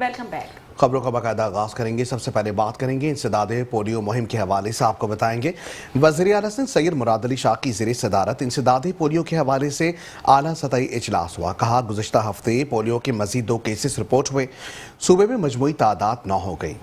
Welcome back. खबरों का बाकायदा आगाज करेंगे। सबसे पहले बात करेंगे इंसदादे पोलियो मुहिम के हवाले से। आपको बताएंगे वज़ीर आला सिंध सैयद मुराद अली शाह की ज़ेर सदारत इंसदादे पोलियो के हवाले से आला सतही इजलास हुआ। कहा गुज़िश्ता हफ्ते पोलियो के मजीद 2 केसेस रिपोर्ट हुए। सूबे में मजमूई तादाद 9 हो गई।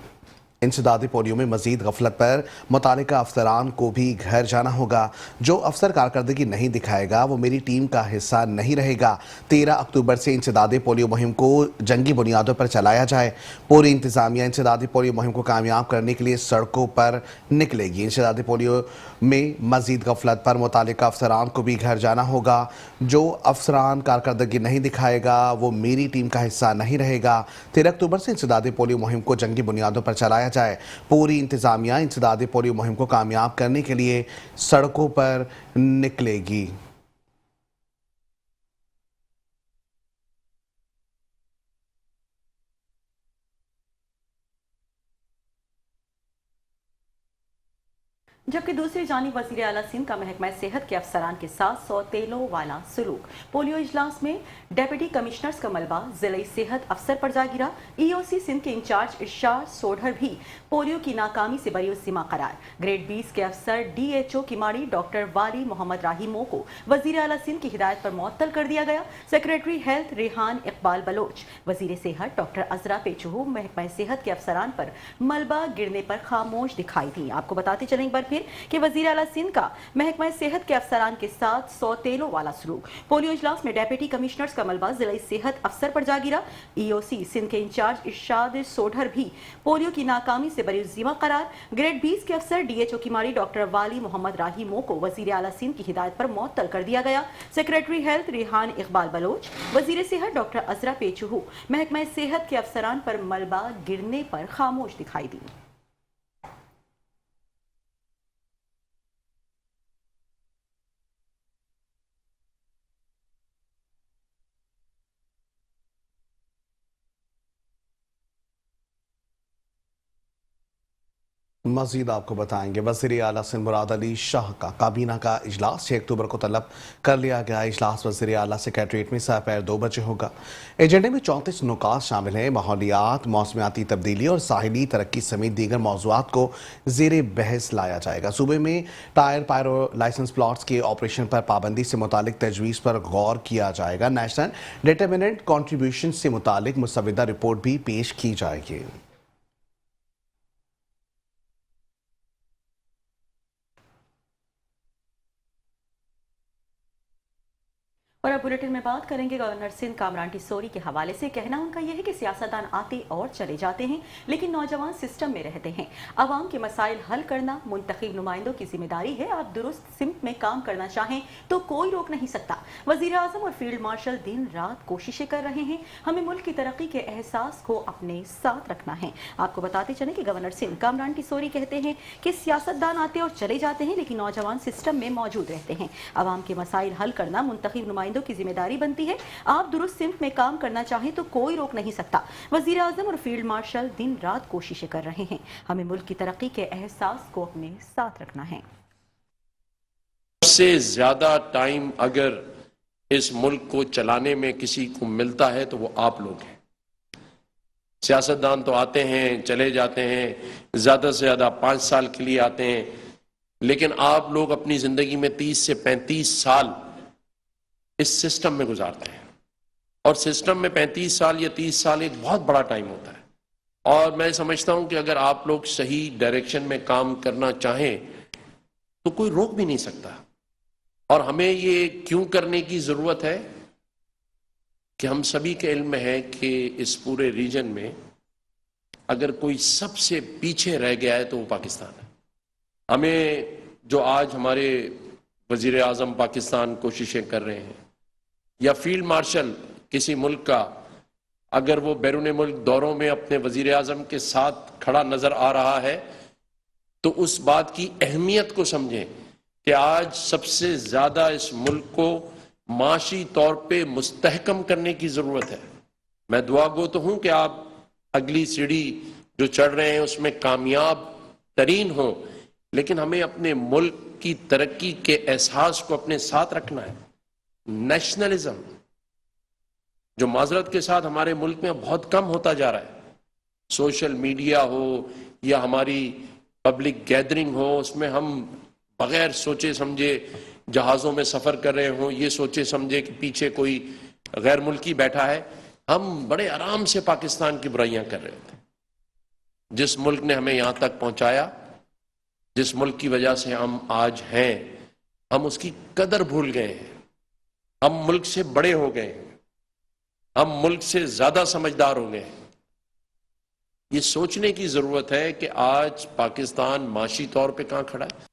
इंसदादे पोलियो में मजीद गफलत पर मुतालिका अफसरान को भी घर जाना होगा। जो अफसर कारकर्दगी नहीं दिखाएगा वो मेरी टीम का हिस्सा नहीं रहेगा। 13 अक्टूबर से इंसदादे पोलियो मुहिम को जंगी बुनियादों पर चलाया जाए। पूरी इंतजामिया इंसदादे पोलियो मुहिम को कामयाब करने के लिए सड़कों पर निकलेगी। इंसदादे पोलियो में मजीद गफलत पर मुतालिका अफसरान को भी घर जाना होगा। जो अफसरान कारकर्दगी नहीं दिखाएगा वो मेरी टीम का हिस्सा नहीं रहेगा। 13 अक्टूबर से इंसदादे पोलियो मुहिम को जंगी बुनियादों पर चलाया जाए। पूरी इंतजामिया इंसदादे पोलियो मुहिम को कामयाब करने के लिए सड़कों पर निकलेगी। जबकि दूसरी जानिब वज़ीर आला सिंध का महकमा सेहत के अफसरान के साथ सौतेलों वाला सलूक। पोलियो इजलास में डेप्यूटी कमिश्नर्स का मलबा जिले सेहत अफसर पर जा गिरा। EOC सिंध के इंचार्ज इरशाद सोढर भी पोलियो की नाकामी से बरीउज़्ज़िम्मा करार। ग्रेड 20 के अफसर DHO किमाड़ी डॉक्टर वाली मोहम्मद राहीमो को वज़ीर आला सिंध की हिदायत पर मुअत्तल कर दिया गया। सेक्रेटरी हेल्थ रेहान इकबाल बलोच, वज़ीर सेहत डॉक्टर अजरा पेचूहू महकमा सेहत के अफसरान पर मलबा गिरने पर खामोश दिखाई दी। आपको बताते चलें एक बार फिर कि वज़ीर आला सिंध का महकमा सेहत के अफसरान के साथ सौतेलों वाला सलूक। पोलियो इजलास में डेप्यूटी कमिश्नर्स का मलबा जिले सेहत अफसर पर जा गिरा। EOC सिंध के इंचार्ज इरशाद सोढर भी पोलियो की नाकामी से बरीउज़्ज़िम्मा करार। ग्रेड 20 के अफसर DHO किमाड़ी डॉक्टर वाली मोहम्मद राहीमो को वज़ीर आला सिंध की हिदायत पर मुअत्तल कर दिया गया। सेक्रेटरी हेल्थ रेहान इकबाल बलोच, वज़ीर सेहत डॉक्टर अजरा पेचूहू महकमा सेहत के अफसरान पर मलबा गिरने पर खामोश दिखाई दी। मजीद आपको बताएंगे वज़ीर आला सिंध मुराद अली शाह का काबीना का इजलास 6 अक्टूबर को तलब कर लिया गया। इजलास वज़ीर आला सेक्रेटरीट में दोपहर 2 बजे होगा। एजेंडे में 34 नुकात शामिल हैं। माहौलियात, मौसमियाती तब्दीली और साहिली तरक्की समेत दीगर मौज़ूआत को ज़ेर बहस लाया जाएगा। सूबे में टायर पायरो लाइसेंस प्लॉट्स के ऑपरेशन पर पाबंदी से मुतालिक तजवीज़ पर गौर किया जाएगा। नेशनल डिटरमिनेंट कॉन्ट्रीब्यूशन से मुतालिक मुसविदा रिपोर्ट भी पेश की जाएगी। और अब बुलेटिन में बात करेंगे गवर्नर सिंध कामरान टिसोरी के हवाले से। कहना उनका यह है कि सियासतदान आते और चले जाते हैं लेकिन नौजवान सिस्टम में रहते हैं। आवाम के मसाइल हल करना मुंतखब नुमाइंदों की जिम्मेदारी है। आप दुरुस्त सिमत में काम करना चाहें तो कोई रोक नहीं सकता। वजीर आजम और फील्ड मार्शल दिन रात कोशिशें कर रहे हैं। हमें मुल्क की तरक्की के एहसास को अपने साथ रखना है। आपको बताते चलें कि गवर्नर सिंध कामरान टिसोरी कहते हैं कि सियासतदान आते और चले जाते हैं लेकिन नौजवान सिस्टम में मौजूद रहते हैं। आवाम के मसाइल हल करना मुंतखब नुमाइंदों की जिम्मेदारी बनती है। आप दुरुस्त सिमत में काम करना चाहें तो कोई रोक नहीं सकता। वजीर आजम और फील्ड मार्शल दिन रात कोशिशें कर रहे हैं। हमें मुल्क की तरक्की के एहसास को अपने साथ रखना है। सबसे ज्यादा टाइम अगर इस मुल्क को चलाने में किसी को मिलता है तो वो आप लोग हैं। सियासतदान तो आते हैं चले जाते हैं, ज्यादा से ज्यादा 5 साल के लिए आते हैं, लेकिन आप लोग अपनी जिंदगी में 30 से 35 साल इस सिस्टम में गुजारते हैं। और सिस्टम में 35 साल या 30 साल एक बहुत बड़ा टाइम होता है। और मैं समझता हूं कि अगर आप लोग सही डायरेक्शन में काम करना चाहें तो कोई रोक भी नहीं सकता। और हमें ये क्यों करने की जरूरत है कि हम सभी के इल्म में है कि इस पूरे रीजन में अगर कोई सबसे पीछे रह गया है तो वो पाकिस्तान है। हमें जो आज हमारे वजीर आजम पाकिस्तान कोशिशें कर रहे हैं या फील्ड मार्शल किसी मुल्क का अगर वो बैरून मुल्क दौरों में अपने वजीर आजम के साथ खड़ा नजर आ रहा है तो उस बात की अहमियत को समझें कि आज सबसे ज्यादा इस मुल्क को माशी तौर पे मुस्तहकम करने की जरूरत है। मैं दुआ गो तो हूं कि आप अगली सीढ़ी जो चढ़ रहे हैं उसमें कामयाब तरीन हो, लेकिन हमें अपने मुल्क की तरक्की के एहसास को अपने साथ रखना है। नेशनलिज्म जो माजरत के साथ हमारे मुल्क में बहुत कम होता जा रहा है, सोशल मीडिया हो या हमारी पब्लिक गैदरिंग हो, उसमें हम बगैर सोचे समझे जहाज़ों में सफ़र कर रहे हों, ये सोचे समझे कि पीछे कोई गैर मुल्की बैठा है, हम बड़े आराम से पाकिस्तान की बुराइयां कर रहे थे। जिस मुल्क ने हमें यहां तक पहुंचाया, जिस मुल्क की वजह से हम आज हैं, हम उसकी कदर भूल गए हैं। हम मुल्क से बड़े हो गए हैं, हम मुल्क से ज्यादा समझदार हो गए हैं। ये सोचने की जरूरत है कि आज पाकिस्तान माशी तौर पे कहां खड़ा है।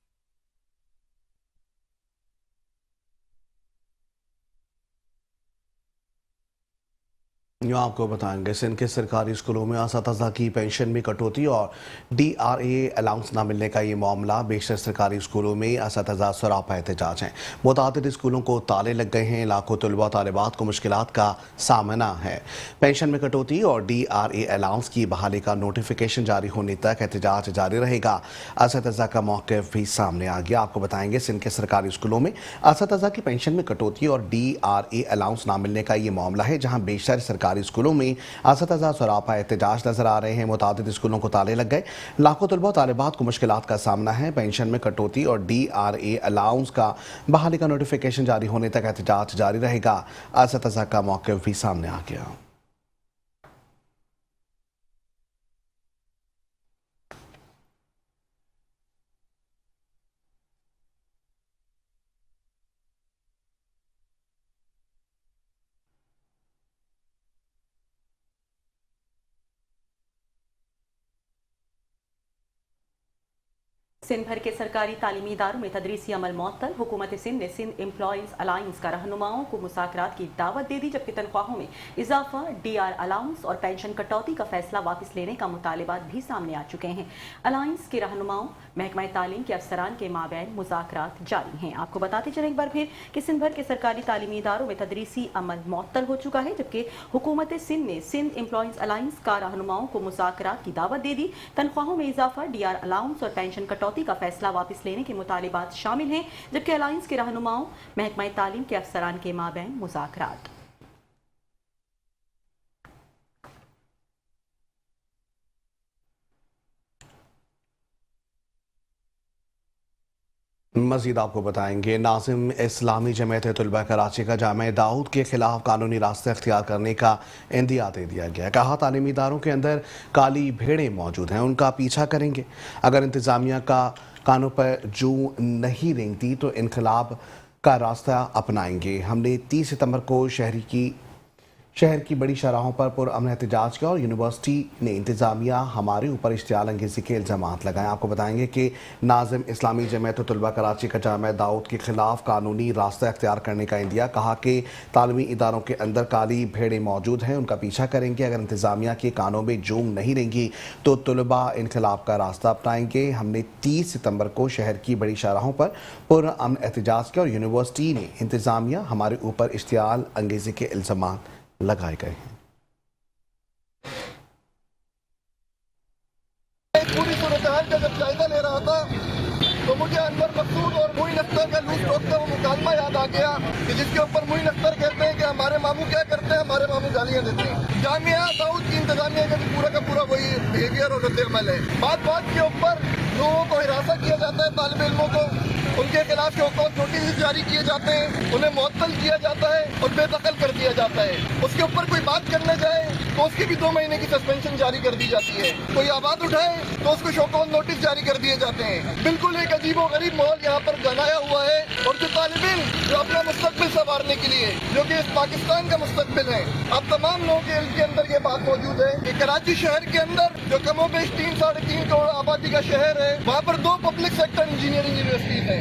यूँ आपको बताएंगे, सिंध के सरकारी स्कूलों में असातिज़ा की पेंशन में कटौती और DRA अलाउंस न मिलने का ये मामला। बेशतर सरकारी स्कूलों में असातिज़ा सरापा एहतजाज हैं। मुतादिद स्कूलों को ताले लग गए हैं। लाखों तलबा तालिबात को मुश्किलात का सामना है। पेंशन में कटौती और DRA अलाउंस की बहाली का नोटिफिकेशन जारी होने तक एहतजाज जारी रहेगा। असातिज़ा का मौक़िफ़ भी सामने आ गया। आपको बताएंगे, सिंध के सरकारी स्कूलों में असातिज़ा की पेंशन में कटौती और DRA अलाउंस न मिलने का ये मामला है, जहाँ बेशतर सरकारी स्कूलों में असातिज़ा सरापा एहतजाज नजर आ रहे हैं। मुतादिद स्कूलों को ताले लग गए। लाखों तलबा तालिबात को मुश्किलात का सामना है। पेंशन में कटौती और DRA अलाउंस का बहाली का नोटिफिकेशन जारी होने तक एहतजाज जारी रहेगा। असातिज़ा का मौक़िफ़ भी सामने आ गया। सिंध भर के सरकारी तालीमी इदारों में तदरीसी अमल मुअत्तल। हुकूमत सिंध ने सिंध एम्प्लॉयज़ अलायंस का रहनुमाओं को मुज़ाकरात की दावत दे दी, जबकि तनख्वाहों में इजाफा, DR अलाउंस और पेंशन कटौती का फैसला वापस लेने का मुतालिबात भी सामने आ चुके हैं। अलायंस के रहनुमाओं, महकमा तालीम के अफसरान के माबैन मुज़ाकरात जारी हैं। आपको बताते चलें एक बार फिर कि सिंध भर के सरकारी तालीमी इदारों में तदरीसी अमल मुअत्तल हो चुका है, जबकि हुकूमत सिंध ने सिंध एम्प्लॉयज़ अलायंस का रहनुमाओं को मुज़ाकरात की दावत दे दी। तनख्वाहों में इजाफा, DR अलाउंस और पेंशन कटौती का फैसला वापस लेने के मुतालिबात शामिल हैं, जबकि अलायंस के रहनुमाओं, महकमा तालीम के अफसरान के माबैन मुज़ाकरात। मज़ीद आपको बताएंगे, नाज़िम इस्लामी जमात तलबा कराची का जामे दाऊद के खिलाफ कानूनी रास्ते अख्तियार करने का इंदिया दे दिया गया। कहा, तालीमी इदारों के अंदर काली भेड़ें मौजूद हैं, उनका पीछा करेंगे। अगर इंतज़ामिया का कानून पर जू नहीं रेंगती तो इनकलाब का रास्ता अपनाएंगे। हमने 30 सितंबर को शहर की बड़ी शाहराहों पर पुरअमन एहतजाज किया और यूनिवर्सिटी ने इंतज़ामिया हमारे ऊपर इश्तियाल अंगेज़ी के इल्ज़ामात लगाए। आपको बताएंगे कि नाज़िम इस्लामी जमात तलबा कराची का जामे दाऊद के खिलाफ कानूनी रास्ता अख्तियार करने का इंदिया। कहा कि तालीमी इदारों के अंदर काली भेड़ें मौजूद हैं, उनका पीछा करेंगे। अगर इंतज़ामिया के कानों में जूम नहीं रहेंगी तो तलबा इनकलाब का रास्ता अपनाएंगे। हमने 30 सितंबर को शहर की बड़ी शाहराहों पर पुरअमन एहतजाज किया और यूनिवर्सिटी ने इंतज़ामिया हमारे ऊपर इश्तियाल अंगेज़ी के इल्ज़ामात लगाए गए हैं। पूरी सूरत-ए-हाल का जब जायजा ले रहा था तो मुझे अनवर मकसूद और मोइन अख्तर का लूट रोकता हुआ मुकालमा याद आ गया कि जिसके ऊपर मोइन अख्तर कहते हैं कि हमारे मामू क्या करते हैं, हमारे मामू गालियां देते हैं। जामिया दाऊद की इंतजामिया का भी पूरा का पूरा वही बिहेवियर और रद्द-ए-अमल है। बात बात के ऊपर लोगों को हिरासत किया जाता है, तालिब इल्मों को उनके खिलाफ शोकॉज नोटिस जारी किए जाते हैं, उन्हें मुअत्तल किया जाता है और बेदखल कर दिया जाता है। उसके ऊपर कोई बात करने जाए तो उसकी भी 2 महीने की सस्पेंशन जारी कर दी जाती है। कोई आवाज उठाए तो उसको शोकॉज नोटिस जारी कर दिए जाते हैं। बिल्कुल एक अजीबो गरीब माहौल यहाँ पर बनाया हुआ है और जो तालिब इल्म जो अपना मुस्तकबिल संवारने के लिए, जो कि इस पाकिस्तान का मुस्तकबिल है, अब तमाम लोगों के इल्म के अंदर ये बात मौजूद है कि कराची शहर के अंदर जो कमोबेश 3-3.5 करोड़ आबादी का शहर है, वहाँ पर 2 पब्लिक सेक्टर इंजीनियरिंग यूनिवर्सिटीज है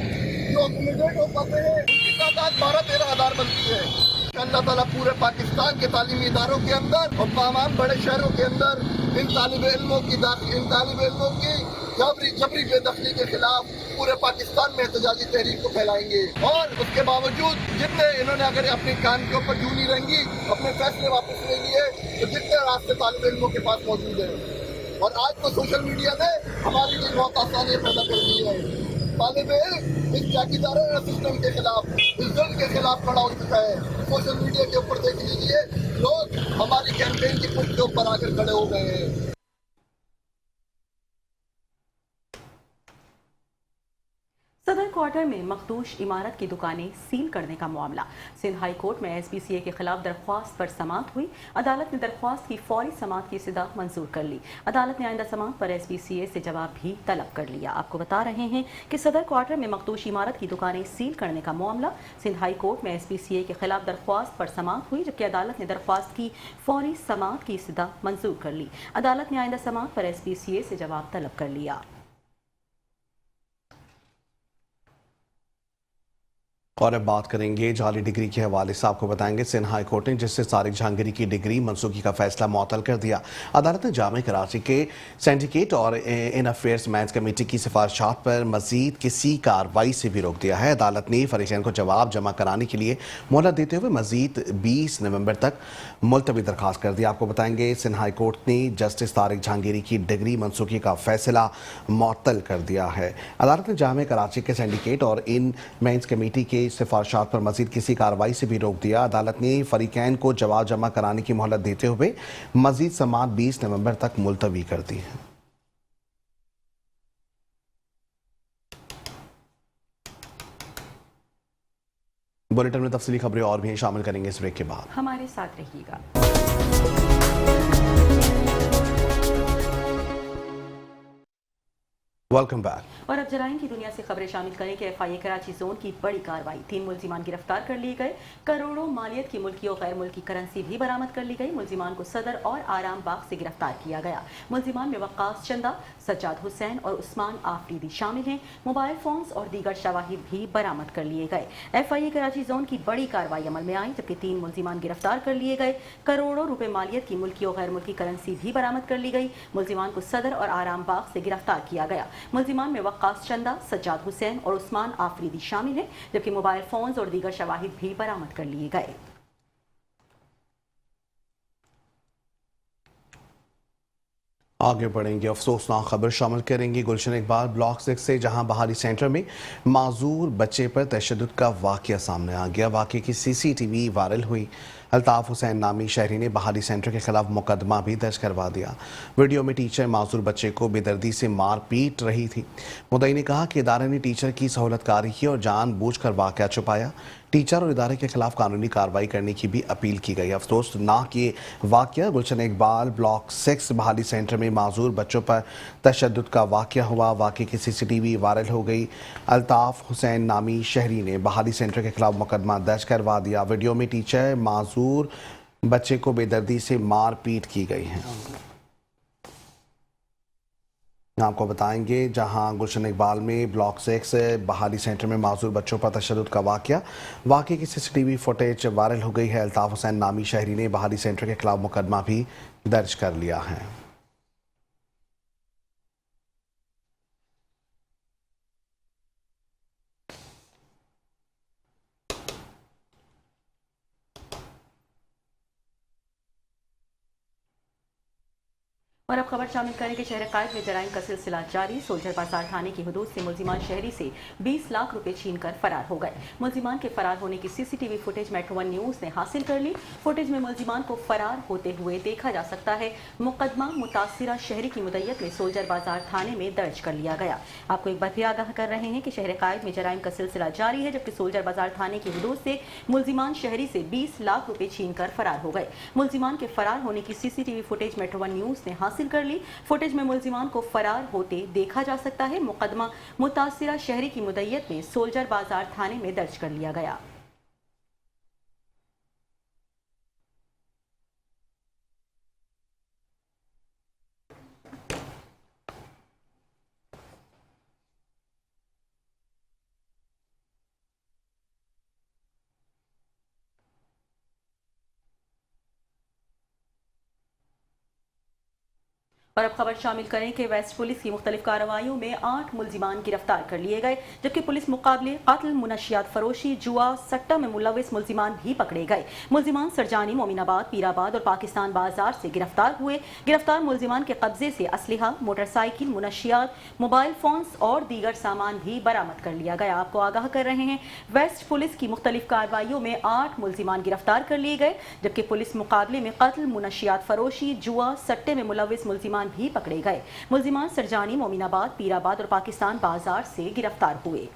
जो अकोमोडेट हो पाते हैं। उनकी तादाद 12-13 हज़ार बनती है। अल्लाह ताला पूरे पाकिस्तान के तालीमी इदारों के अंदर और तमाम बड़े शहरों के अंदर इन तालिब इल्मों की जबरी बेदखली के खिलाफ पूरे पाकिस्तान में एहतजाजी तहरीक को फैलाएंगे। और उसके बावजूद जितने इन्होंने अगर अपने कान के ऊपर जू नहीं रहेंगी, अपने फैसले वापस ले लिए, तो जितने रास्ते तालिब इल्मों के पास मौजूद है। और आज तो सोशल मीडिया ने हमारे लिए बहुत आसानियाँ पैदा कर दी है। तालिब इल्म इस जागीदारा सिस्टम के खिलाफ, इस जुल्म के खिलाफ खड़ा हो चुका है। सोशल मीडिया के ऊपर देख लीजिए, लोग हमारी कैंपेन की पुष्ट के ऊपर आकर खड़े हो गए हैं। क्वार्टर में मखदूश इमारत की दुकानें सील करने का मामला। सिंध हाई कोर्ट में SPCA के खिलाफ दरख्वास्त पर समाअत हुई। अदालत ने दरख्वास्त की फौरी समाअत की सजा मंजूर कर ली। अदालत ने आइंदा समाअत पर SPCA से जवाब भी तलब कर लिया। आपको बता रहे हैं कि सदर क्वार्टर में मखदूश इमारत की दुकानें सील करने का मामला सिंध हाई कोर्ट में SPCA के खिलाफ दरख्वास्त पर समाअत हुई, जबकि अदालत ने दरख्वास्त की फौरी समाअत की सजा मंजूर कर ली। अदालत ने आइंदा समाअत पर SPCA से जवाब तलब कर लिया। और अब बात करेंगे जाली डिग्री के हवाले से। आपको बताएंगे सिंध हाई कोर्ट ने जिससे तारिक जहांगीरी की डिग्री मनसूखी का फैसला मुअत्तल कर दिया। अदालत ने जामे कराची के सिंडिकेट और इन अफेयर्स मैंस कमेटी की सिफारिशात पर मजीद किसी कार्रवाई से भी रोक दिया है। अदालत ने फरीकैन को जवाब जमा कराने के लिए मोहलत देते हुए मजीद 20 नवंबर तक मुलतवी दरखास्त कर दी। आपको बताएंगे सिंध हाई कोर्ट ने जस्टिस तारिक जहांगीरी की डिग्री मनसूखी का फैसला मुअत्तल कर दिया है। अदालत ने जामे कराची के सिंडिकेट और इन मैंस कमेटी के सिफारिशात पर मजीद किसी कार्रवाई से भी रोक दिया। अदालत ने फरीकैन को जवाब जमा कराने की मोहलत देते हुए मजीद समाअत 20 नवंबर तक मुलतवी कर दी है। बुलेटिन में तफसीली खबरें और भी शामिल करेंगे इस ब्रेक के बाद। हमारे साथ रहिएगा। Welcome back. और अब जराइम की दुनिया से खबरें शामिल करें कि FIA कराची जोन की बड़ी कार्रवाई। 3 मुल्जिमान गिरफ्तार कर लिए गए। करोड़ों मालियत की मुल्की और गैर मुल्की करेंसी भी बरामद कर ली गई। मुल्जिमान को सदर और आराम बाग से गिरफ्तार किया गया। मुल्जिमान में वक्कास चंदा, सज्जाद हुसैन और उस्मान आफरीदी शामिल हैं। मोबाइल फोन्स और दीगर शवाहिद भी बरामद कर लिए गए। FIA कराची जोन की बड़ी कार्रवाई अमल में आई, जबकि 3 मुल्जिमान गिरफ्तार कर लिए गए। करोड़ों रुपए मालियत की मुल्की और गैर मुल्की करेंसी भी बरामद कर ली गई। मुल्जिमान को सदर और आराम बाग से गिरफ्तार किया गया। मुल्जिमान में वक्कास चंदा, सज्जाद हुसैन और उस्मान आफरीदी शामिल हैं, जबकि मोबाइल फोन्स और दीगर शवाहिद भी बरामद कर लिए गए। आगे बढ़ेंगे, अफसोसनाक खबर शामिल करेंगे गुलशन इकबाल ब्लॉक 6 से, जहां बहारी सेंटर में माजूर बच्चे पर तशद्दुद का वाकया सामने आ गया। वाकये की CCTV वायरल हुई। अल्ताफ हुसैन नामी शहरी ने बहारी सेंटर के खिलाफ मुकदमा भी दर्ज करवा दिया। वीडियो में टीचर माजूर बच्चे को बेदर्दी से मार पीट रही थी। मुद्दई ने कहा कि इदारे ने टीचर की सहूलतकारी की और जानबूझकर वाकया छुपाया। टीचर और इदारे के खिलाफ कानूनी कार्रवाई करने की भी अपील की गई। अफसोसनाक ये वाकया गुलशन इकबाल ब्लॉक 6 बहाली सेंटर में माजूर बच्चों पर तशद्दुद का वाकया हुआ। वाकये की CCTV वायरल हो गई। अल्ताफ हुसैन नामी शहरी ने बहाली सेंटर के खिलाफ मुकदमा दर्ज करवा दिया। वीडियो में टीचर माजूर बच्चे को बेदर्दी से मार पीट की गई है। आपको बताएंगे जहां गुलशन इकबाल में ब्लॉक 6 बहाली सेंटर में माजूर बच्चों पर तशद्दुद का वाकये की CCTV फुटेज वायरल हो गई है। अल्ताफ हुसैन नामी शहरी ने बहाली सेंटर के खिलाफ मुकदमा भी दर्ज कर लिया है। और अब खबर शामिल करें कि शहर कायद में जराइम का सिलसिला जारी। सोल्जर बाजार थाने की हदूद से मुल्जिमान शहरी से 20 लाख रुपए छीन कर फरार हो गए। मुल्जिमान के फरार होने की CCTV फुटेज मेट्रो 1 न्यूज़ ने हासिल कर ली। फुटेज में मुल्जिमान को फरार होते हुए देखा जा सकता है। मुकदमा मुतासिरा शहरी की मुद्दत में सोल्जर बाजार थाने में दर्ज कर लिया गया। आपको एक बार फिर आगाह कर रहे हैं कि शहर कायद में जराइम का सिलसिला जारी है, जबकि सोल्जर बाजार थाने की हदूद से मुल्जिमान शहरी से 20 लाख रुपए छीन कर फरार हो गए। मुल्जिमान के फरार होने की CCTV फुटेज मेट्रो 1 न्यूज़ ने हासिल कर ली। फुटेज में मुल्जिमान को फरार होते देखा जा सकता है। मुकदमा मुतासिरा शहरी की मुद्दत में सोल्जर बाजार थाने में दर्ज कर लिया गया। और अब खबर शामिल करें कि वेस्ट पुलिस की मुख्तलिफ कार्रवाइयों में 8 मुल्जिमान गिरफ्तार कर लिए गए, जबकि पुलिस मुकाबले कत्ल, मुनशियात फरोशी, जुआ, सट्टा में मुलविस मुल्जिमान भी पकड़े गए। मुल्जिमान सरजानी, मोमिनाबाद, पीराबाद और पाकिस्तान बाजार से गिरफ्तार हुए। गिरफ्तार मुल्जिमान के कब्जे से असलहा, मोटरसाइकिल, मुनशियात, मोबाइल फोन्स और दीगर सामान भी बरामद कर लिया गया। आपको आगाह कर रहे हैं, वेस्ट पुलिस की मुख्तलिफ कार्रवाइयों में 8 मुल्जिमान गिरफ्तार कर लिए गए, जबकि पुलिस मुकाबले में कत्ल, मुनशियात फरोशी, जुआ, सट्टे में मुलविस मुल्जिमान भी पकड़े गए। मुल्जिमान सरजानी, मोमिनाबाद, पीराबाद और पाकिस्तान बाजार से गिरफ्तार हुए।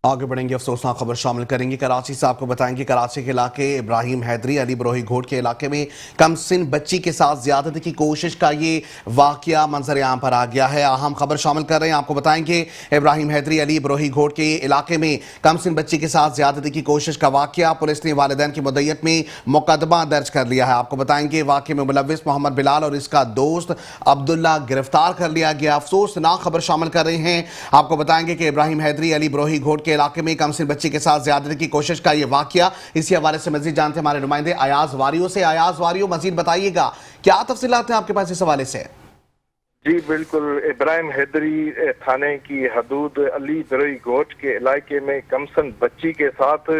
आगे बढ़ेंगे, अफसोसनाक खबर शामिल करेंगे कराची से। आपको बताएंगे कराची के इलाके इब्राहिम हैदरी अली बरोही घोट के इलाके में कमसिन बच्ची के साथ ज्यादती की कोशिश का ये वाकया मंजर आम पर आ गया है। अहम खबर शामिल कर रहे हैं, आपको बताएंगे इब्राहिम हैदरी अली बरोही घोट के इलाके में कमसिन बच्ची के साथ ज्यादती की कोशिश का वाकया। पुलिस ने वालिदैन की मुद्दत में मुकदमा दर्ज कर लिया है। आपको बताएंगे वाकये में मुलविस मोहम्मद बिलाल और इसका दोस्त अब्दुल्ला गिरफ्तार कर लिया गया। अफसोसनाक खबर शामिल कर रहे हैं, आपको बताएंगे कि इब्राहिम हैदरी अली बरोही घोट के इलाके में कमसिन बच्ची के साथ ज्यादती की कोशिश का यह वाकया। इसी हवाले से मजीद जानते हैं हमारे नुमाइंदे अयाज वारियों से। अयाज वारियों, मजीद बताइएगा क्या तफसीलात हैं आपके पास इस हवाले से? जी बिल्कुल, इब्राहिम हैदरी थाने की हदूद अली बरोही घोट के इलाके में कमसन बच्ची के साथ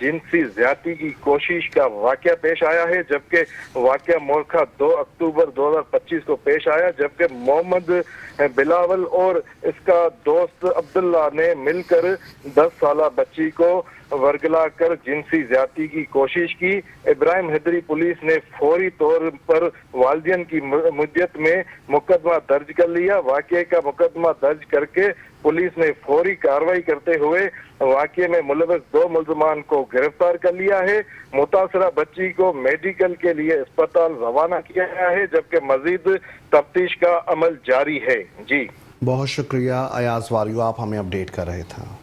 जिनसी ज्यादती की कोशिश का वाकया पेश आया है, जबकि वाकया मोरखा 2 अक्टूबर 2025 को पेश आया, जबकि मोहम्मद बिलावल और इसका दोस्त अब्दुल्ला ने मिलकर 10 साल बच्ची को वर्गला कर जिनसी ज्यादती की कोशिश की। इब्राहिम हैदरी पुलिस ने फौरी तौर पर वालिदैन की मुद्दत में मुकदमा दर्ज कर लिया। वाकये का मुकदमा दर्ज करके पुलिस ने फौरी कार्रवाई करते हुए वाकये में मुलविस 2 मुल्जमान को गिरफ्तार कर लिया है। मुतासरा बच्ची को मेडिकल के लिए अस्पताल रवाना किया गया है, जबकि मजीद तफ्तीश का अमल जारी है। जी बहुत शुक्रिया अयाज वारियो, आप हमें अपडेट कर रहे थे।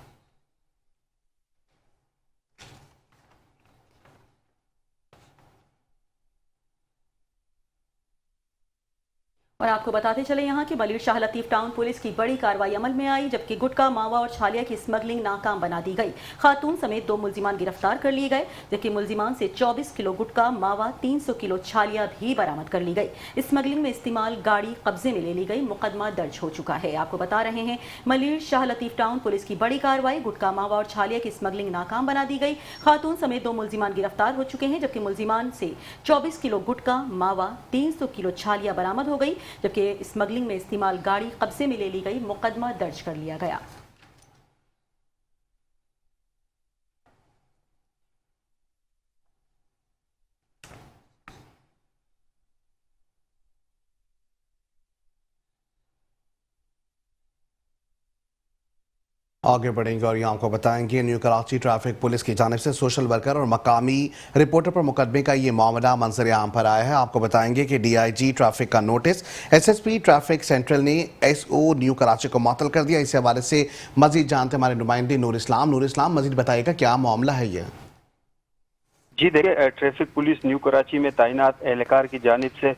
और आपको बताते चले यहाँ की बलीर शाह लतीफ टाउन पुलिस की बड़ी कार्रवाई अमल में आई, जबकि गुटखा, मावा और छालिया की स्मगलिंग नाकाम बना दी गई। खातून समेत 2 मुल्जिमान गिरफ्तार कर लिए गए, जबकि मुल्जिमान से 24 किलो गुटखा, मावा, 300 किलो छालिया भी बरामद कर ली गई। स्मगलिंग में इस्तेमाल गाड़ी कब्जे में ले ली गई। मुकदमा दर्ज हो चुका है। आपको बता रहे हैं बलीर शाह लतीफ टाउन पुलिस की बड़ी कार्रवाई, गुटखा, मावा और छालिया की स्मगलिंग नाकाम बना दी गई। खातून समेत 2 मुल्जिमान गिरफ्तार हो चुके हैं, जबकि मुल्जिमान से 24 किलो गुटखा, मावा, 300 किलो छालिया बरामद हो गई, जबकि स्मगलिंग में इस्तेमाल गाड़ी कब्जे में ले ली गई। मुकदमा दर्ज कर लिया गया। आगे बढ़ेंगे और यहाँ आपको बताएंगे न्यू कराची ट्रैफिक पुलिस की जानिब से सोशल वर्कर और मकामी रिपोर्टर पर मुकदमे का ये मामला मंजर आम पर आया है। आपको बताएंगे कि DIG ट्रैफिक का नोटिस SSP ट्रैफिक सेंट्रल ने SO न्यू कराची को मुअत्तल कर दिया। इस हवाले से मजीद जानते हमारे नुमाइंदे नूर इस्लाम, मजीद बताइएगा क्या मामला है ये? जी देखिए, ट्रैफिक पुलिस न्यू कराची में तैनात एहलकार की जानिब से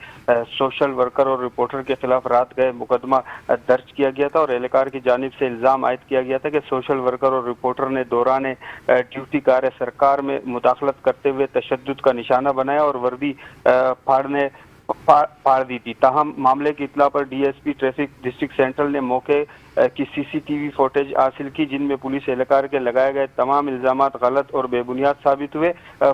सोशल वर्कर और रिपोर्टर के खिलाफ रात गए मुकदमा दर्ज किया गया था और एहलकार की जानिब से इल्ज़ाम आयद किया गया था कि सोशल वर्कर और रिपोर्टर ने दौरान ड्यूटी कार्य सरकार में मुदाखलत करते हुए तशद्दुद का निशाना बनाया और वर्दी फाड़ दी थी। ताहम मामले की इत्तला पर DSP ट्रैफिक डिस्ट्रिक्ट सेंट्रल ने मौके की CCTV फुटेज हासिल की, जिनमें पुलिस एहलकार के लगाए गए तमाम इल्जामात गलत और बेबुनियाद साबित हुए।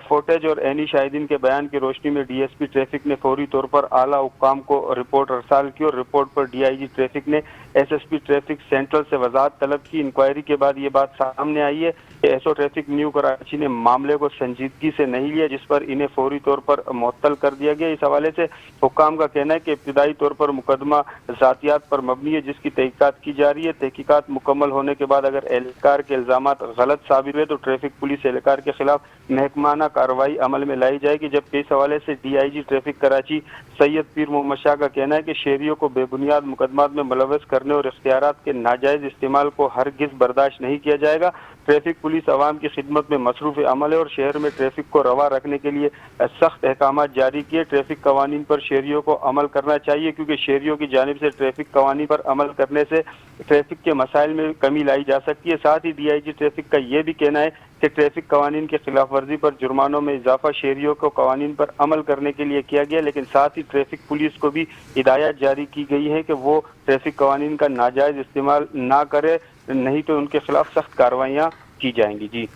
फुटेज और ऐनी शाहिदीन के बयान की रोशनी में DSP ट्रैफिक ने फौरी तौर पर आला हुक्काम को रिपोर्ट अरसाल की और रिपोर्ट पर DIG ट्रैफिक ने SSP ट्रैफिक सेंट्रल से वजाहत तलब की। इंक्वायरी के बाद ये बात सामने आई है कि SO ट्रैफिक न्यू कराची ने मामले को संजीदगी से नहीं लिया, जिस पर इन्हें फौरी तौर पर मुअत्तल कर दिया गया। इस हवाले से हुक्काम का कहना है कि इब्तिदाई तौर पर मुकदमा ज़ातियात पर मबनी है, जिसकी तहकीकात की जा रही है। तहकीकात मुकम्मल होने के बाद अगर एहलकार के इल्जामात गलत साबित हुए तो ट्रैफिक पुलिस एहलकार के खिलाफ महकमाना कार्रवाई अमल में लाई जाएगी। जबकि इस हवाले से DIG ट्रैफिक कराची सैयद पीर मोहम्मद शाह का कहना है कि शहरियों को बेबुनियाद मुकदमात में मुलव्वस करने और इख्तियारात के नाजायज इस्तेमाल को हरगिज बर्दाश्त नहीं किया जाएगा। ट्रैफिक पुलिस आवाम की खिदमत में मसरूफ अमल है और शहर में ट्रैफिक को रवा रखने के लिए सख्त अहकाम जारी किए। ट्रैफिक कवानीन पर शहरियों को अमल करना चाहिए, क्योंकि शहरियों की जानिब से ट्रैफिक कवानीन पर अमल करने से ट्रैफिक के मसाइल में कमी लाई जा सकती है। साथ ही DIG ट्रैफिक का यह भी कहना है कि ट्रैफिक कवानीन की खिलाफ वर्जी पर जुर्मानों में इजाफा शहरियों को कवानीन पर अमल करने के लिए किया गया, लेकिन साथ ही ट्रैफिक पुलिस को भी हिदायत जारी की गई है कि वो ट्रैफिक कवानीन का नाजायज इस्तेमाल ना करे, नहीं तो उनके खिलाफ सख्त कार्रवाइयाँ की जाएंगी। जी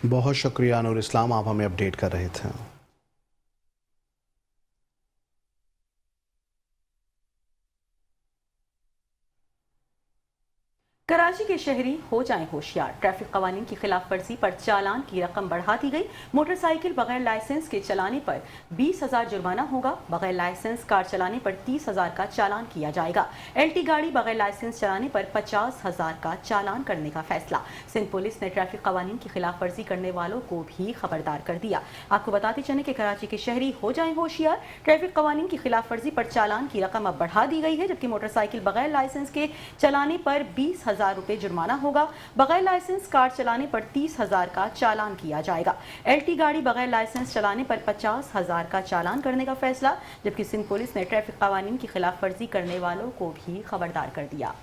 बहुत शुक्रिया नूर इस्लाम, आप हमें अपडेट कर रहे थे। कराची कराची के शहरी हो जाएं होशियार। ट्रैफिक कवानीन की खिलाफ वर्जी पर चालान की रकम बढ़ा दी गई। मोटरसाइकिल बगैर लाइसेंस के चलाने पर 20,000 जुर्माना होगा। बगैर लाइसेंस कार चलाने पर 30,000 का चालान किया जाएगा। LT गाड़ी बगैर लाइसेंस चलाने पर 50,000 का चालान करने का फैसला। सिंध पुलिस ने ट्रैफिक कवानीन की खिलाफ वर्जी करने वालों को भी खबरदार कर दिया। आपको बताते चले कि कराची के शहरी हो जाएं होशियार। ट्रैफिक कवानीन की खिलाफ वर्जी पर चालान की रकम अब बढ़ा दी गई है, जबकि मोटरसाइकिल बगैर लाइसेंस के चलाने पर 20,000 रुपए जुर्माना होगा। बगैर लाइसेंस कार चलाने पर 30,000 का चालान किया जाएगा। LT गाड़ी बगैर लाइसेंस चलाने पर 50,000 का चालान करने का फैसला, जबकि सिंध पुलिस ने ट्रैफिक कवानीन की खिलाफ वर्जी करने वालों को भी खबरदार कर दिया।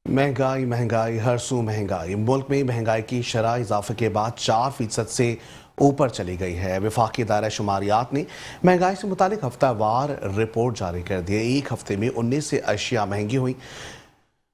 महंगाई महंगाई हर सू महंगाई। मुल्क में महंगाई की शरह इजाफे के बाद 4% से ऊपर चली गई है। वफाकी दायरा शुमारियात ने महंगाई से मुतालिक हफ्तावार रिपोर्ट जारी कर दी है। एक हफ्ते में 19 से अशिया महंगी हुई,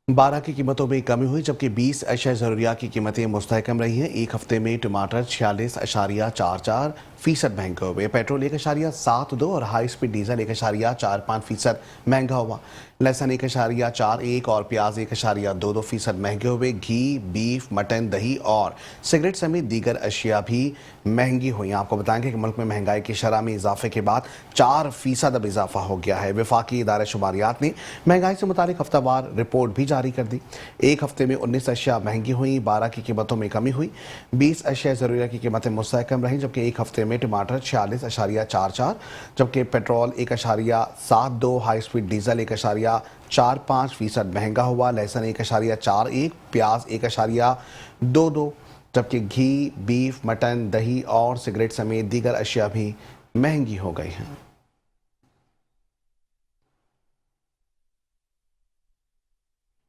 12 की कीमतों में कमी हुई, जबकि 20 अशिया ज़रूरियात की कीमतें मुस्तहकम रही हैं। एक हफ्ते में टमाटर 46.44% महंगे हुए, पेट्रोल 1.72 और हाई स्पीड डीजल 1.45% महंगा हुआ। लहसुन 1.41 और प्याज 1.22% महंगे हुए। घी, बीफ, मटन, दही और सिगरेट समेत दीगर अशिया भी महंगी हुई। आपको बताएंगे कि मुल्क में महंगाई की शरह में इजाफे के बाद 4% अब इजाफा हो गया है। वफाकी इदारा शुमारियात ने महंगाई से मुतालिक हफ्तावार रिपोर्ट भी जारी कर दी। एक हफ्ते में 19 अशिया महंगी हुई, 12 की कीमतों में कमी हुई, 20 अशिया ज़रूरियात की कीमतें मुस्तहकम रहीं, जबकि एक हफ्ते में टमाटर 46.44, जबकि पेट्रोल 1.72, हाई स्पीड डीजल 1.45% महंगा हुआ। लहसुन 1.41, प्याज 1.22, जबकि घी, बीफ, मटन, दही और सिगरेट समेत दीगर अशिया भी महंगी हो गई हैं।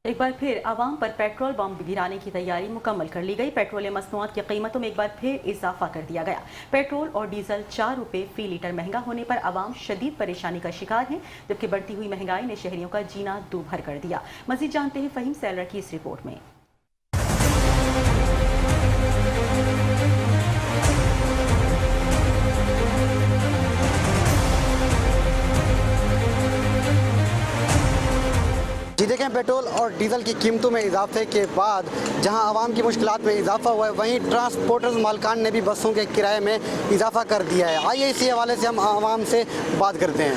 एक बार फिर आवाम पर पेट्रोल बम गिराने की तैयारी मुकम्मल कर ली गई। पेट्रोलियम मसनूआत की कीमतों में एक बार फिर इजाफा कर दिया गया। पेट्रोल और डीजल 4 रुपए फी लीटर महंगा होने पर आवाम शदीद परेशानी का शिकार है, जबकि बढ़ती हुई महंगाई ने शहरियों का जीना दूभर कर दिया। मजीद जानते हैं फहीम सैलर की इस रिपोर्ट में। जी देखें, पेट्रोल और डीजल की कीमतों में इजाफे के बाद जहां आवाम की मुश्किलात में इजाफा हुआ है, वहीं ट्रांसपोर्टर्स मालकान ने भी बसों के किराए में इजाफा कर दिया है। आइए इसी हवाले से हम आवाम से बात करते हैं।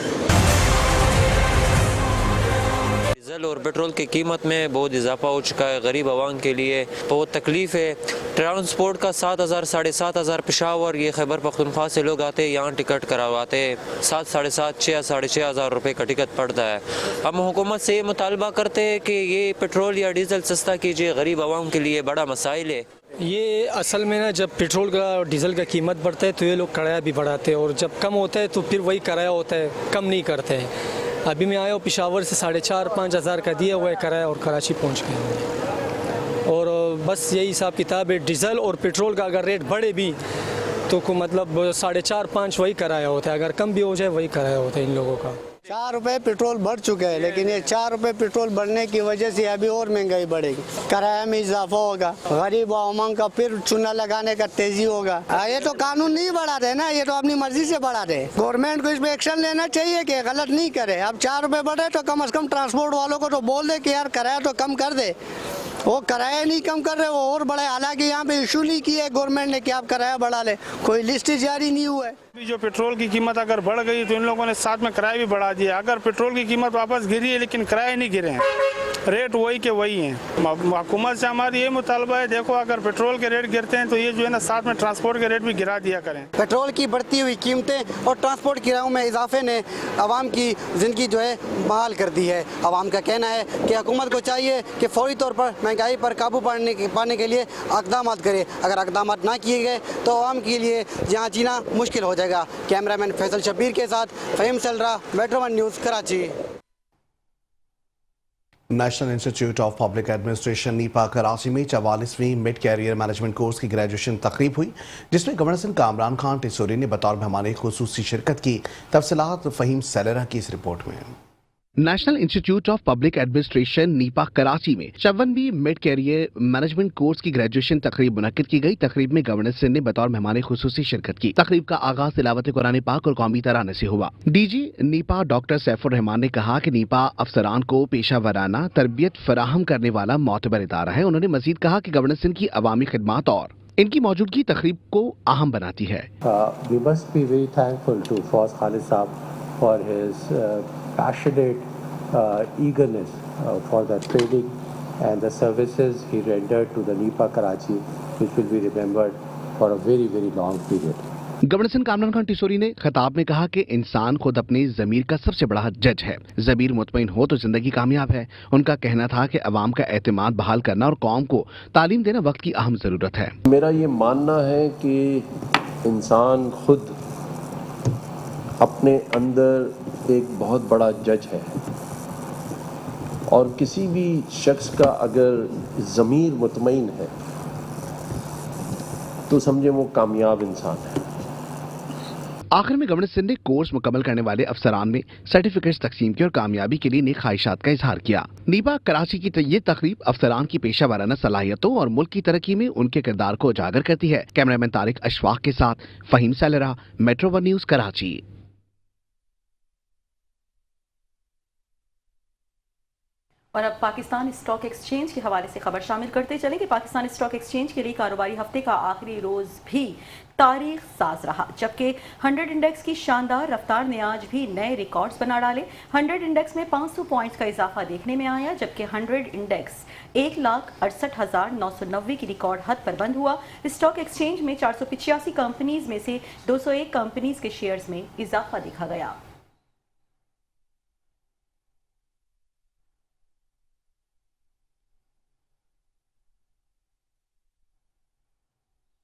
डीजल और पेट्रोल की कीमत में बहुत इजाफा हो चुका है। गरीब आवाम के लिए बहुत तकलीफ है। ट्रांसपोर्ट का 7,000 साढ़े 7,000 पेशावर ये खैबर पख्तूनख्वा से लोग आते हैं, यहाँ टिकट करवाते हैं, 7 साढ़े 7 6 साढ़े 6 हज़ार रुपये का टिकट पड़ता है। हम हुकूमत से ये मुतालबा करते हैं कि ये पेट्रोल या डीजल सस्ता कीजिए, गरीब आवाम के लिए बड़ा मसाइल है। ये असल में ना, जब पेट्रोल का और डीजल का कीमत बढ़ता है तो ये लोग किराया भी बढ़ाते हैं, और जब कम होता है तो फिर वही किराया होता है, कम नहीं करते हैं। अभी मैं आया हूँ पेशावर से 4,500-5 हज़ार का दिया हुआ है किराया, और कराची पहुँच गया। और बस यही हिसाब किताब है। डीजल और पेट्रोल का अगर रेट बढ़े भी तो को मतलब 4.5-5 वही किराया होता है, अगर कम भी हो जाए वही किराया होता है इन लोगों का। 4 रुपये पेट्रोल बढ़ चुका है, लेकिन ये 4 रुपये पेट्रोल बढ़ने की वजह से अभी और महंगाई बढ़ेगी, किराया में इजाफा होगा, गरीब आवाम का फिर चूना लगाने का तेजी होगा। ये तो कानून नहीं बढ़ा रहे ना, ये तो अपनी मर्जी से बढ़ा रहे। गवर्नमेंट को इस पर एक्शन लेना चाहिए कि गलत नहीं करे। अब 4 रुपये बढ़े तो कम से कम ट्रांसपोर्ट वालों को तो बोल दे कि यार किराया तो कम कर दे। वो किराया नहीं कम कर रहे, वो और बढ़े। हालांकि यहाँ पे इशू नहीं किया गवर्नमेंट ने कि आप किराया बढ़ा ले, कोई लिस्ट जारी नहीं हुआ है। जो पेट्रोल की कीमत अगर बढ़ गई तो इन लोगों ने साथ में किराया भी बढ़ा दिया। अगर पेट्रोल की कीमत वापस गिरी है लेकिन किराए नहीं गिरे हैं, रेट वही के वही हैं। हुकूमत से हमारी ये मुतालबा है, देखो अगर पेट्रोल के रेट गिरते हैं तो ये जो है ना साथ में ट्रांसपोर्ट के रेट भी गिरा दिया करें। पेट्रोल की बढ़ती हुई कीमतें और ट्रांसपोर्ट किरायों में इजाफे ने आवाम की ज़िंदगी जो है बहाल कर दी है। आवाम का कहना है कि हुकूमत को चाहिए कि फौरी तौर पर महंगाई पर काबू पाने के लिए इक़दाम करे। अगर इक़दाम ना किए गए तो आवाम के लिए जहाँ जीना मुश्किल हो जाएगा। कैमरामैन फैसल शब्बीर के साथ Faheem Salra, Metro 1 news, Karachi. National Institute of Public Administration NIPA Karachi में 44वीं मिड कैरियर मैनेजमेंट कोर्स की ग्रेजुएशन तकरीब हुई, जिसमें गवर्नर सिंध कामरान खान टिसोरी ने बतौर मेहमान खुसूसी शिरकत की। तफसीलात फहीम सैलरा की इस रिपोर्ट में। National Institute of Public Administration NIPA Karachi में 54वीं मिड कैरियर मैनेजमेंट कोर्स की ग्रेजुएशन तकरीब मुनक्किद की गई। तकरीब में गवर्नर सिंह ने बतौर मेहमान खुसूसी शिरकत की। तकरीब का आगाज तिलावत कुरान पाक और कौमी तराने से हुआ। DG Nipah doctor Saifur Rahman ने कहा कि नीपा अफसरान को पेशा वराना तरबियत फराहम करने वाला मोतबर इदारा है। उन्होंने मजीद कहा कि गवर्नर सिंह की अवामी खिदमात और इनकी मौजूदगी तकरीब को अहम बनाती है। We must be very thankful to Fawaz Khalid Saab for his passionate eagerness for the training and the services he rendered to the NIPA Karachi, which will be remembered for a very, very long period. Governor Singh Kamran Khan Tessori ने खिताब में कहा कि इंसान खुद अपनी ज़मीर का सबसे बड़ा जज है। ज़मीर मुतमईन हो तो जिंदगी कामयाब है। उनका कहना था कि अवाम का एतमाद बहाल करना और कौम को तालीम देना वक्त की अहम ज़रूरत है। मेरा ये मानना है कि इंसान खुद अपने अंदर एक बहुत बड़ा जज है और किसी भी शख्स का अगर ज़मीर मुतमईन है तो समझे वो कामयाब इंसान है। आखिर में गवर्नर सिंह ने कोर्स मुकम्मल करने वाले अफसरान में सर्टिफिकेट्स तकसीम की और कामयाबी के लिए नेक ख्वाहिशात का इजहार किया। नीपा कराची की ये तकरीब अफसरान की पेशा वाराना सलाहियतों और मुल्क की तरक्की में उनके किरदार को उजागर करती है। कैमरामैन तारिक अशफाक के साथ फहीम सैलरा, मेट्रो 1 न्यूज़ कराची। और अब पाकिस्तान स्टॉक एक्सचेंज के हवाले से खबर शामिल करते चलें कि पाकिस्तान स्टॉक एक्सचेंज के लिए कारोबारी हफ्ते का आखिरी रोज भी तारीख साज रहा, जबकि 100 इंडेक्स की शानदार रफ्तार ने आज भी नए रिकॉर्ड्स बना डाले। 100 इंडेक्स में 500 पॉइंट्स का इजाफा देखने में आया, जबकि 100 इंडेक्स 1,68,990 की रिकॉर्ड हद पर बंद हुआ। स्टॉक एक्सचेंज में 485 कंपनीज में से 201 कंपनीज के शेयर्स में इजाफा देखा गया।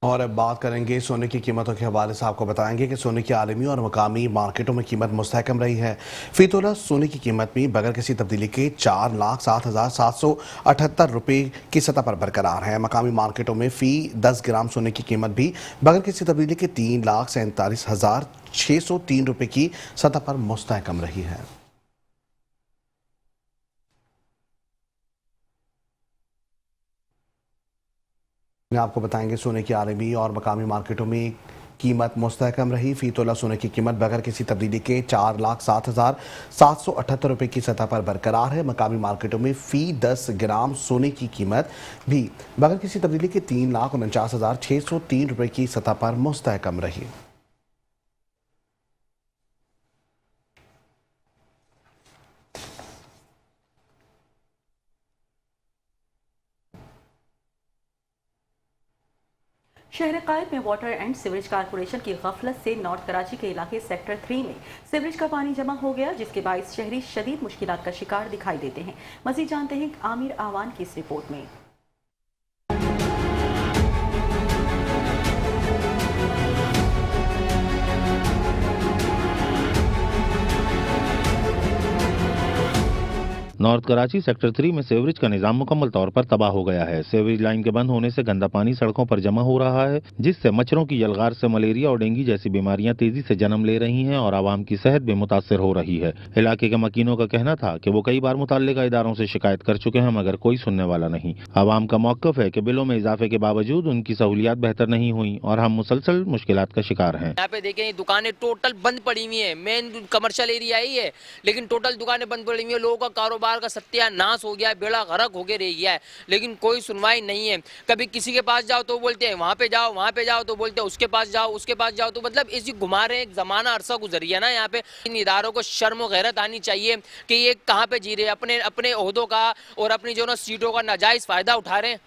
और अब बात करेंगे सोने की कीमतों के हवाले से। आपको बताएंगे कि सोने की आलमी और मकामी मार्केटों में कीमत मुस्तहकम रही है। फी तोला सोने की कीमत में बगैर किसी तब्दीली के 4,07,778 रुपये की सतह पर बरकरार है। मकामी मार्केटों में फ़ी 10 ग्राम सोने की कीमत भी बगैर किसी तब्दीली के 3,47,603 रुपये की सतह पर मुस्तहकम रही है। आपको बताएंगे सोने की आलमी और मकामी मार्केटों में कीमत मुस्तहकम रही। फी तोला सोने की कीमत बगैर किसी तब्दीली के 4,07,778 रुपये की सतह पर बरकरार है। मकामी मार्केटों में फ़ी 10 ग्राम सोने की कीमत भी बगैर किसी तब्दीली के 3,49,603 रुपये की सतह पर मुस्तहकम रही। शहर कायद में वाटर एंड सीवरेज कारपोरेशन की गफलत से नॉर्थ कराची के इलाके सेक्टर 3 में सीवरेज का पानी जमा हो गया, जिसके बायस शहरी शदीद मुश्किलात का शिकार दिखाई देते हैं। मज़ीद जानते हैं आमिर आवान की इस रिपोर्ट में। नॉर्थ कराची सेक्टर 3 में सीवरेज का निजाम मुकम्मल तौर पर तबाह हो गया है। सीवरेज लाइन के बंद होने से गंदा पानी सड़कों पर जमा हो रहा है, जिससे मच्छरों की यलगार से मलेरिया और डेंगू जैसी बीमारियां तेजी से जन्म ले रही हैं और आवाम की सेहत भी मुतासर हो रही है। इलाके के मकीनों का कहना था कि वो कई बार मुतल्लिका इदारों से शिकायत कर चुके हैं, मगर कोई सुनने वाला नहीं। आवाम का मौक़िफ़ है कि बिलों में इजाफे के बावजूद उनकी सहूलियात बेहतर नहीं हुई और हम मुसलसल मुश्किलात का शिकार हैं। यहाँ पे देखें, दुकानें टोटल बंद पड़ी हुई है। मेन कमर्शियल एरिया ही है, लेकिन टोटल दुकानें बंद पड़ी हुई है। लोगों का कारोबार का सत्यानाश हो गया है, बेड़ा गर्क होके रह गया है, लेकिन कोई सुनवाई नहीं है। कभी किसी के पास जाओ तो बोलते हैं वहाँ पे जाओ, वहाँ पे जाओ तो बोलते हैं उसके पास जाओ, उसके पास जाओ तो मतलब इसी घुमा रहे हैं। एक जमाना अरसा गुजर गया ना यहाँ पे। इन इदारों को शर्म और गैरत आनी चाहिए कि ये कहाँ पे जी रहे हैं, अपने ओहदों का और अपनी जो ना सीटों का नाजायज फायदा उठा रहे हैं।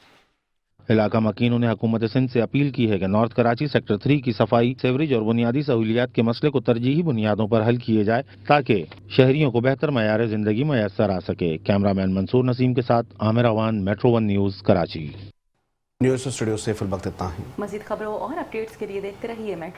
इलाका मकीनों ने हुकूमत सिंध से अपील की है कि नॉर्थ कराची सेक्टर 3 की सफाई, सीवरेज और बुनियादी सहूलियात के मसले को तरजीही बुनियादों पर हल किए जाए ताकि शहरियों को बेहतर मयार जिंदगी मैसर आ सके। कैमरामैन मंसूर नसीम के साथ Aamir Awan, metro 1 news Karachi. News studio से फिल वक्त इतना ही। मज़ीद खबरों और अपडेट्स के लिए देखते रहिए मेट्रो।